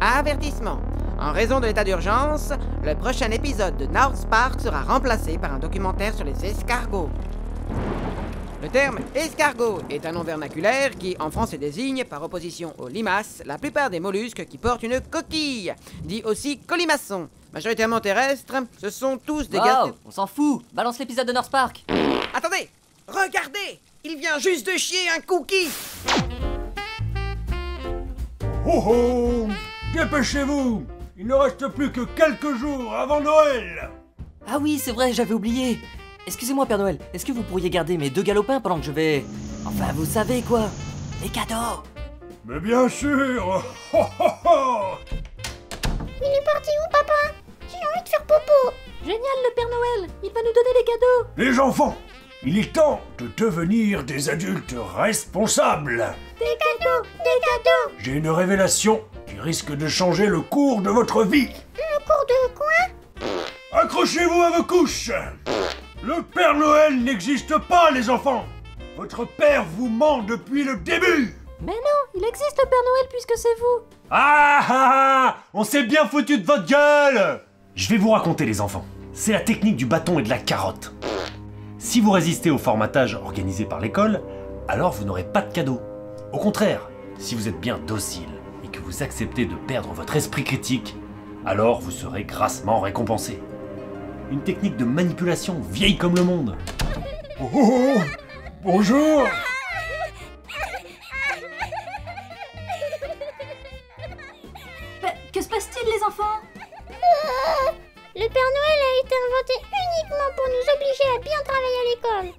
Avertissement. En raison de l'état d'urgence, le prochain épisode de North Park sera remplacé par un documentaire sur les escargots. Le terme escargot est un nom vernaculaire qui, en français, désigne, par opposition aux limaces, la plupart des mollusques qui portent une coquille, dit aussi colimaçon. Majoritairement terrestres, ce sont tous des gars... On s'en fout. Balance l'épisode de North Park. Attendez! Regardez! Il vient juste de chier un cookie! Oh oh! Dépêchez-vous! Il ne reste plus que quelques jours avant Noël! Ah oui, c'est vrai, j'avais oublié. Excusez-moi, Père Noël, est-ce que vous pourriez garder mes 2 galopins pendant que je vais... Enfin, vous savez quoi? Les cadeaux! Mais bien sûr! Oh oh oh! Il est parti où, papa? J'ai envie de faire popo. Génial, le Père Noël. Il va nous donner les cadeaux. Les enfants, il est temps de devenir des adultes responsables. Des cadeaux, des cadeaux. J'ai une révélation qui risque de changer le cours de votre vie. Le cours de quoi? Accrochez-vous à vos couches. Le Père Noël n'existe pas, les enfants. Votre père vous ment depuis le début. Mais non, il existe le Père Noël puisque c'est vous. Ah ah ah! On s'est bien foutu de votre gueule! Je vais vous raconter, les enfants. C'est la technique du bâton et de la carotte. Si vous résistez au formatage organisé par l'école, alors vous n'aurez pas de cadeau. Au contraire, si vous êtes bien docile et que vous acceptez de perdre votre esprit critique, alors vous serez grassement récompensé. Une technique de manipulation vieille comme le monde. Oh, oh, oh. Bonjour. Que se passe-t-il, les enfants? Le Père Noël a été inventé uniquement pour nous obliger à bien travailler à l'école.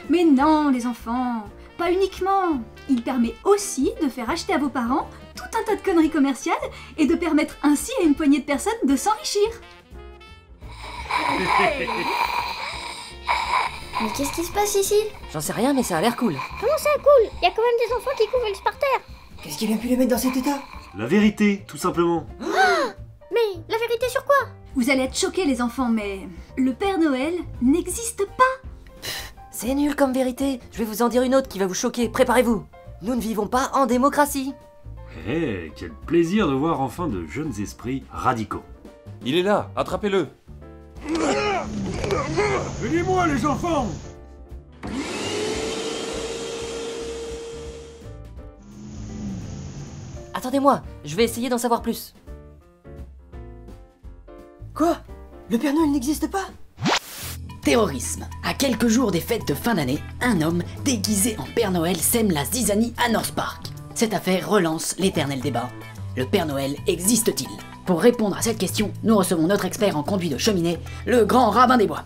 Mais non, les enfants, pas uniquement. Il permet aussi de faire acheter à vos parents tout un tas de conneries commerciales et de permettre ainsi à une poignée de personnes de s'enrichir. Mais qu'est-ce qui se passe ici? J'en sais rien, mais ça a l'air cool. Comment ça cool? Y a quand même des enfants qui courent le par terre. Qu'est-ce qui a pu les mettre dans cet état? La vérité, tout simplement. Mais la vérité sur quoi? Vous allez être choqués, les enfants, mais le Père Noël n'existe pas. C'est nul comme vérité. Je vais vous en dire une autre qui va vous choquer. Préparez-vous. Nous ne vivons pas en démocratie. Eh, quel plaisir de voir enfin de jeunes esprits radicaux. Il est là, attrapez-le. Aidez-moi, les enfants. Attendez-moi, je vais essayer d'en savoir plus. Quoi? Le Père Noël n'existe pas? Terrorisme. À quelques jours des fêtes de fin d'année, un homme déguisé en Père Noël sème la zizanie à North Park. Cette affaire relance l'éternel débat. Le Père Noël existe-t-il? Pour répondre à cette question, nous recevons notre expert en conduit de cheminée, le grand rabbin des bois.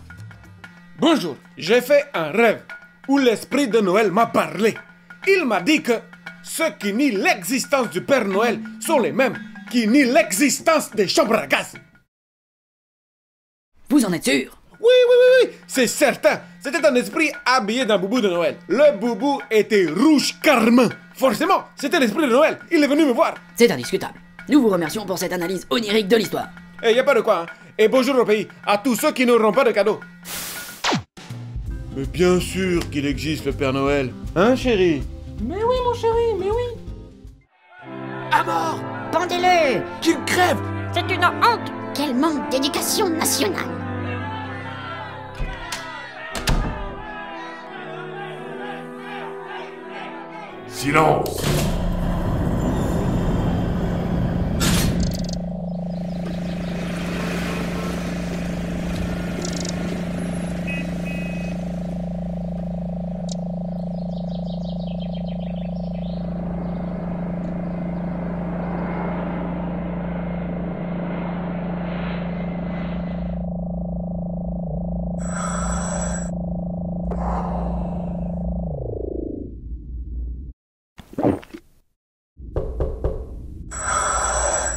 Bonjour, j'ai fait un rêve où l'esprit de Noël m'a parlé. Il m'a dit que ceux qui nient l'existence du Père Noël sont les mêmes qui nient l'existence des chambres à gaz. Vous en êtes sûr? Oui, c'est certain. C'était un esprit habillé d'un boubou de Noël. Le boubou était rouge carmin. Forcément, c'était l'esprit de Noël. Il est venu me voir. C'est indiscutable. Nous vous remercions pour cette analyse onirique de l'histoire. Et y a pas de quoi, hein. Et bonjour au pays, à tous ceux qui n'auront pas de cadeaux. Mais bien sûr qu'il existe le Père Noël. Hein, chérie? Mais oui, mon chéri, mais oui. À mort! Pendez-le! Qu'il crève! C'est une honte! Quel manque d'éducation nationale! Silence.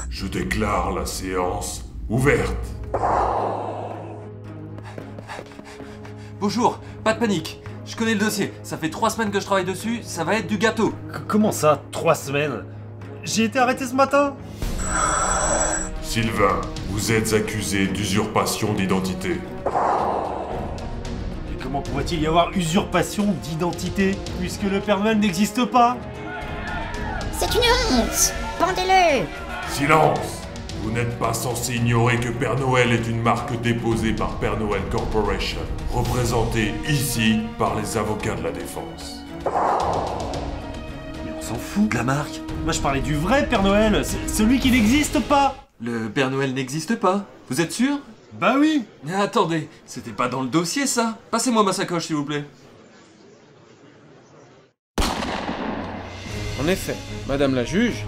Je déclare la séance ouverte. Bonjour, pas de panique. Je connais le dossier. Ça fait 3 semaines que je travaille dessus. Ça va être du gâteau. Comment ça, 3 semaines? J'ai été arrêté ce matin. Sylvain, vous êtes accusé d'usurpation d'identité. Et comment pourrait-il y avoir usurpation d'identité puisque le Père Noël n'existe pas? C'est une honte! Pendez-le! Silence! Vous n'êtes pas censé ignorer que Père Noël est une marque déposée par Père Noël Corporation, représentée ici par les avocats de la défense. Mais on s'en fout de la marque. Moi je parlais du vrai Père Noël, celui qui n'existe pas. Le Père Noël n'existe pas. Vous êtes sûr? Bah oui. Attendez, c'était pas dans le dossier ça? Passez-moi ma sacoche s'il vous plaît. En effet, Madame la juge,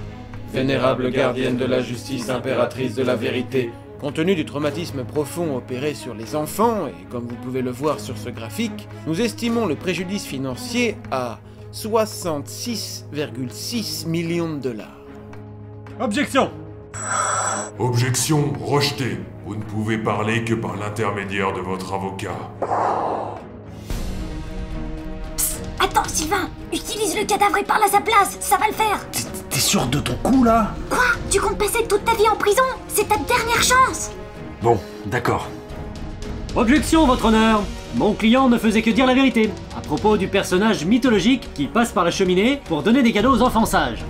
vénérable gardienne de la justice impératrice de la vérité, compte tenu du traumatisme profond opéré sur les enfants, et comme vous pouvez le voir sur ce graphique, nous estimons le préjudice financier à 66,6 millions de dollars. Objection. Objection rejetée. Vous ne pouvez parler que par l'intermédiaire de votre avocat. Attends, Sylvain, utilise le cadavre et parle à sa place, ça va le faire. T'es sûr de ton coup là? Quoi? Tu comptes passer toute ta vie en prison? C'est ta dernière chance. Bon, d'accord. Objection, votre honneur. Mon client ne faisait que dire la vérité, à propos du personnage mythologique qui passe par la cheminée pour donner des cadeaux aux enfants sages.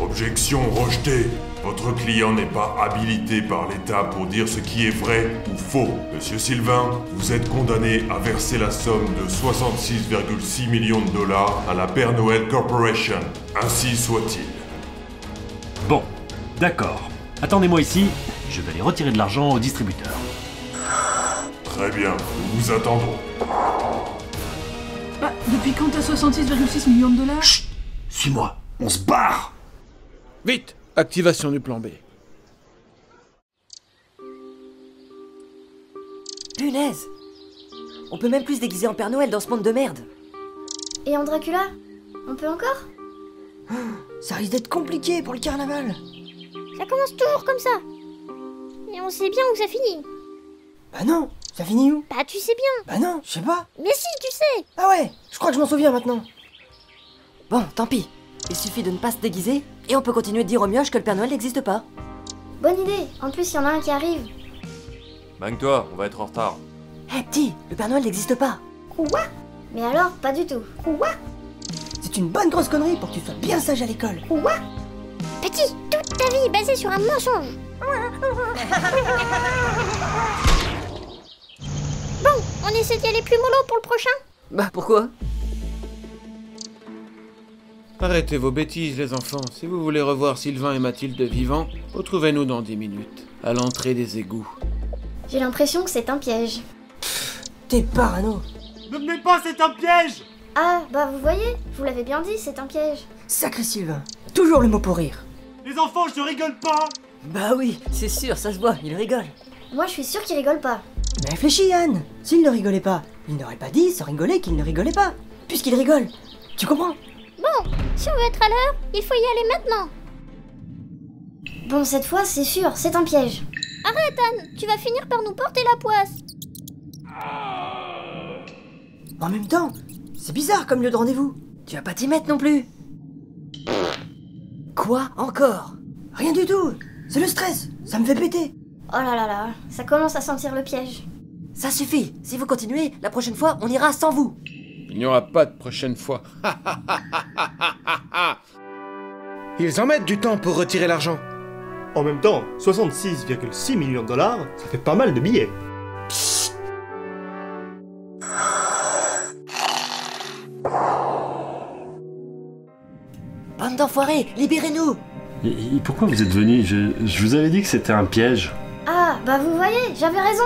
Objection rejetée. Votre client n'est pas habilité par l'État pour dire ce qui est vrai ou faux. Monsieur Sylvain, vous êtes condamné à verser la somme de 66,6 millions de dollars à la Père Noël Corporation. Ainsi soit-il. Bon, d'accord. Attendez-moi ici, je vais aller retirer de l'argent au distributeur. Très bien, nous vous attendons. Bah, depuis quand t'as 66,6 millions de dollars? Chut! Suis-moi, on se barre! Vite! Activation du plan B. Punaise! On peut même plus se déguiser en Père Noël dans ce monde de merde. Et en Dracula? On peut encore? Ça risque d'être compliqué pour le carnaval. Ça commence toujours comme ça. Et on sait bien où ça finit. Bah non, ça finit où? Bah tu sais bien. Bah non, je sais pas. Mais si, tu sais. Ah ouais, je crois que je m'en souviens maintenant. Bon, tant pis. Il suffit de ne pas se déguiser, et on peut continuer de dire aux mioches que le Père Noël n'existe pas. Bonne idée. En plus, il y en a un qui arrive. Bang-toi, on va être en retard. Hé petit, le Père Noël n'existe pas. Quoi? Mais alors, pas du tout. Quoi? C'est une bonne grosse connerie pour que tu sois bien sage à l'école. Quoi? Petit, toute ta vie est basée sur un mensonge. Bon, on essaie d'y aller plus mollo pour le prochain? Bah pourquoi? Arrêtez vos bêtises, les enfants. Si vous voulez revoir Sylvain et Mathilde vivants, retrouvez-nous dans 10 minutes, à l'entrée des égouts. J'ai l'impression que c'est un piège. T'es parano. Ne venez pas, c'est un piège! Ah, bah vous voyez, je vous l'avais bien dit, c'est un piège. Sacré Sylvain. Toujours le mot pour rire. Les enfants, je rigole pas! Bah oui, c'est sûr, ça se voit, il rigole. Moi, je suis sûre qu'il rigole pas. Mais réfléchis, Yann. S'il ne rigolait pas, il n'aurait pas dit sans rigoler qu'il ne rigolait pas. Puisqu'il rigole. Tu comprends? Bon, si on veut être à l'heure, il faut y aller maintenant. Bon, cette fois, c'est sûr, c'est un piège. Arrête, Anne, tu vas finir par nous porter la poisse. En même temps, c'est bizarre comme lieu de rendez-vous. Tu vas pas t'y mettre non plus. Quoi encore? Rien du tout. C'est le stress. Ça me fait péter. Oh là là là, ça commence à sentir le piège. Ça suffit. Si vous continuez, la prochaine fois, on ira sans vous. Il n'y aura pas de prochaine fois. Ils en mettent du temps pour retirer l'argent. En même temps, 66,6 millions de dollars, ça fait pas mal de billets. Bande d'enfoirés, libérez-nous! Et pourquoi vous êtes venus? Je vous avais dit que c'était un piège. Ah, bah vous voyez, j'avais raison.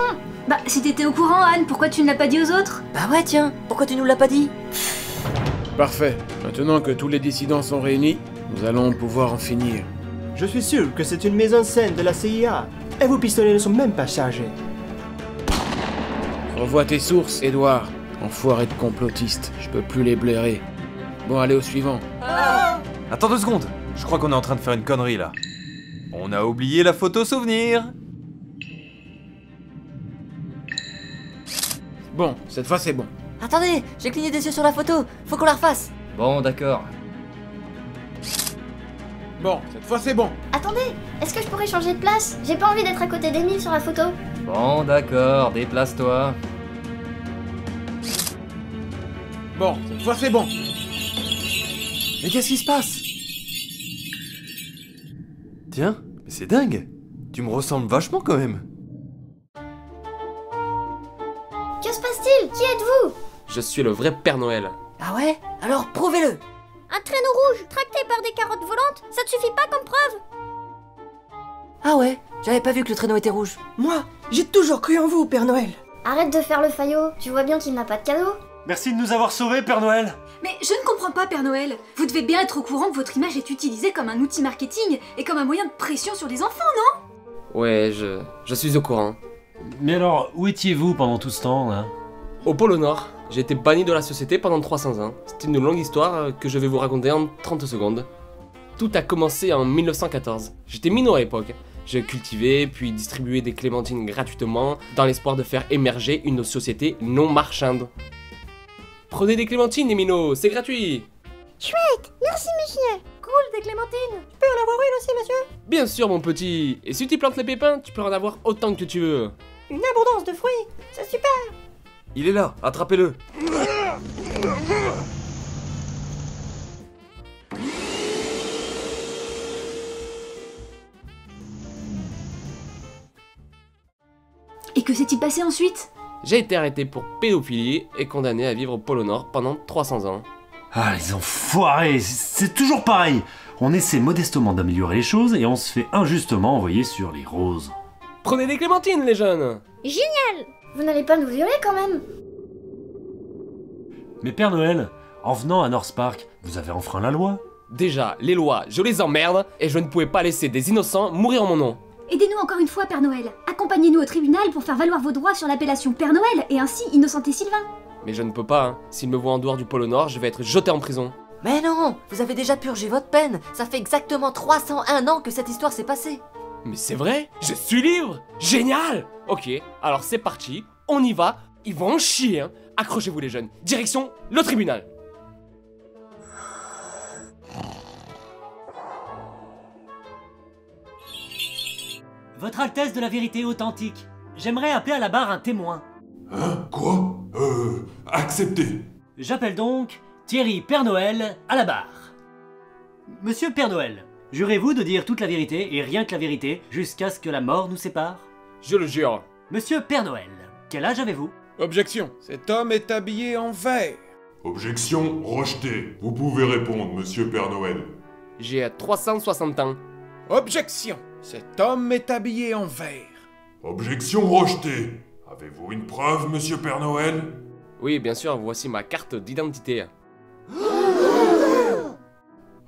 Bah, si t'étais au courant, Anne, pourquoi tu ne l'as pas dit aux autres? Bah ouais, tiens, pourquoi tu nous l'as pas dit? Parfait. Maintenant que tous les dissidents sont réunis, nous allons pouvoir en finir. Je suis sûr que c'est une mise en scène de la CIA. Et vos pistolets ne sont même pas chargés. Revois tes sources, Edouard. Enfoiré de complotiste, je peux plus les blairer. Bon, allez au suivant. Attends 2 secondes, je crois qu'on est en train de faire une connerie là. On a oublié la photo souvenir. Bon, cette fois c'est bon. Attendez, j'ai cligné des yeux sur la photo, faut qu'on la refasse. Bon, d'accord. Bon, cette fois c'est bon. Attendez, est-ce que je pourrais changer de place? J'ai pas envie d'être à côté d'Emile sur la photo. Bon, d'accord, déplace-toi. Bon, cette fois c'est bon. Mais qu'est-ce qui se passe? Tiens, mais C'est dingue. Tu me ressembles vachement quand même. Que se passe-t-il? Qui êtes-vous? Je suis le vrai Père Noël. Ah ouais? Alors prouvez-le! Un traîneau rouge, tracté par des carottes volantes, ça te suffit pas comme preuve? Ah ouais? J'avais pas vu que le traîneau était rouge. Moi, j'ai toujours cru en vous, Père Noël. Arrête de faire le faillot, tu vois bien qu'il n'a pas de cadeau. Merci de nous avoir sauvés, Père Noël. Mais je ne comprends pas, Père Noël. Vous devez bien être au courant que votre image est utilisée comme un outil marketing et comme un moyen de pression sur les enfants, non? Ouais, je suis au courant. Mais alors, où étiez-vous pendant tout ce temps, là? Au pôle Nord, j'ai été banni de la société pendant 300 ans. C'est une longue histoire que je vais vous raconter en 30 secondes. Tout a commencé en 1914. J'étais minot à l'époque. Je cultivais puis distribuais des clémentines gratuitement dans l'espoir de faire émerger une société non marchande. Prenez des clémentines, les minots, c'est gratuit! Chouette, merci monsieur. Cool, des clémentines. Je peux en avoir une aussi, monsieur? Bien sûr, mon petit. Et si tu plantes les pépins, tu peux en avoir autant que tu veux. Une abondance de fruits, c'est super. Il est là, attrapez-le. Et que s'est-il passé ensuite? J'ai été arrêté pour pédophilie et condamné à vivre au pôle Nord pendant 300 ans. Ah, les enfoirés, c'est toujours pareil. On essaie modestement d'améliorer les choses et on se fait injustement envoyer sur les roses. Prenez des clémentines, les jeunes! Génial! Vous n'allez pas nous violer quand même? Mais Père Noël, en venant à North Park, vous avez enfreint la loi. Déjà, les lois, je les emmerde et je ne pouvais pas laisser des innocents mourir en mon nom. Aidez-nous encore une fois, Père Noël. Accompagnez-nous au tribunal pour faire valoir vos droits sur l'appellation Père Noël et ainsi innocenter Sylvain. Mais je ne peux pas, hein. S'il me voit en dehors du pôle Nord, je vais être jeté en prison. Mais non! Vous avez déjà purgé votre peine! Ça fait exactement 301 ans que cette histoire s'est passée! Mais c'est vrai? Je suis libre! Génial! Ok, alors c'est parti, on y va, ils vont en chier, hein. Accrochez-vous les jeunes, direction le tribunal! Votre Altesse de la vérité authentique, j'aimerais appeler à la barre un témoin. Hein? Quoi? Accepté. J'appelle donc Thierry Père Noël à la barre. Monsieur Père Noël, jurez-vous de dire toute la vérité et rien que la vérité jusqu'à ce que la mort nous sépare? Je le jure. Monsieur Père Noël, quel âge avez-vous? Objection. Cet homme est habillé en vert. Objection rejetée. Vous pouvez répondre, monsieur Père Noël. J'ai 360 ans. Objection. Cet homme est habillé en vert. Objection rejetée. Avez-vous une preuve, monsieur Père Noël? Oui, bien sûr, voici ma carte d'identité.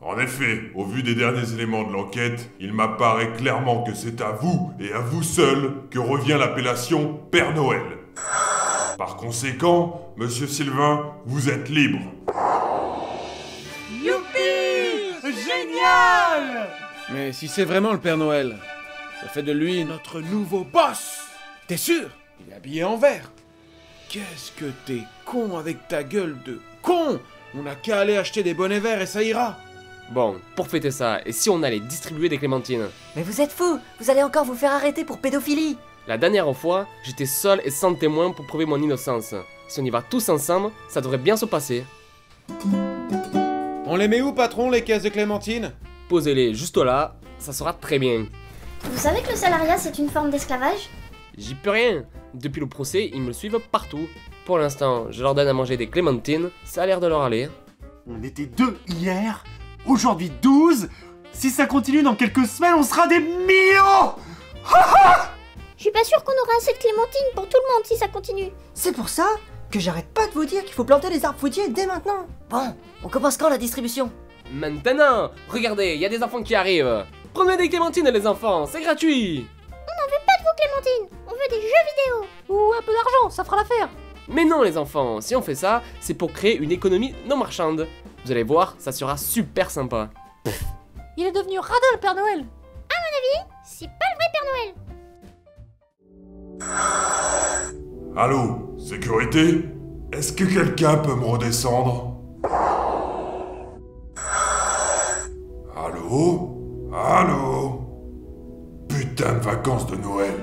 En effet, au vu des derniers éléments de l'enquête, il m'apparaît clairement que c'est à vous, et à vous seul, que revient l'appellation Père Noël. Par conséquent, monsieur Sylvain, vous êtes libre. Youpi! Génial! Mais si c'est vraiment le Père Noël, ça fait de lui notre nouveau boss! T'es sûr? Il est habillé en vert. Qu'est-ce que t'es con avec ta gueule de con! On n'a qu'à aller acheter des bonnets verts et ça ira! Bon, pour fêter ça, et si on allait distribuer des clémentines? Mais vous êtes fous! Vous allez encore vous faire arrêter pour pédophilie! La dernière fois, j'étais seul et sans témoin pour prouver mon innocence. Si on y va tous ensemble, ça devrait bien se passer. On les met où, patron, les caisses de clémentines? Posez-les juste là, ça sera très bien. Vous savez que le salariat c'est une forme d'esclavage? J'y peux rien. Depuis le procès, ils me suivent partout. Pour l'instant, je leur donne à manger des clémentines, ça a l'air de leur aller. On était 2 hier, aujourd'hui 12. Si ça continue dans quelques semaines, on sera des millions. Je suis pas sûre qu'on aura assez de clémentines pour tout le monde si ça continue. C'est pour ça que j'arrête pas de vous dire qu'il faut planter des arbres fruitiers dès maintenant. Bon, on commence quand la distribution? Maintenant! Regardez, il y a des enfants qui arrivent! Prenez des clémentines les enfants, c'est gratuit! On n'en veut pas de vos clémentines, on veut des jeux vidéo. Ou un peu d'argent, ça fera l'affaire. Mais non les enfants, si on fait ça, c'est pour créer une économie non marchande. Vous allez voir, ça sera super sympa. Il est devenu radin le Père Noël. À mon avis, c'est pas le vrai Père Noël. Allô, sécurité? Est-ce que quelqu'un peut me redescendre? Allô? Allô? Putain de vacances de Noël.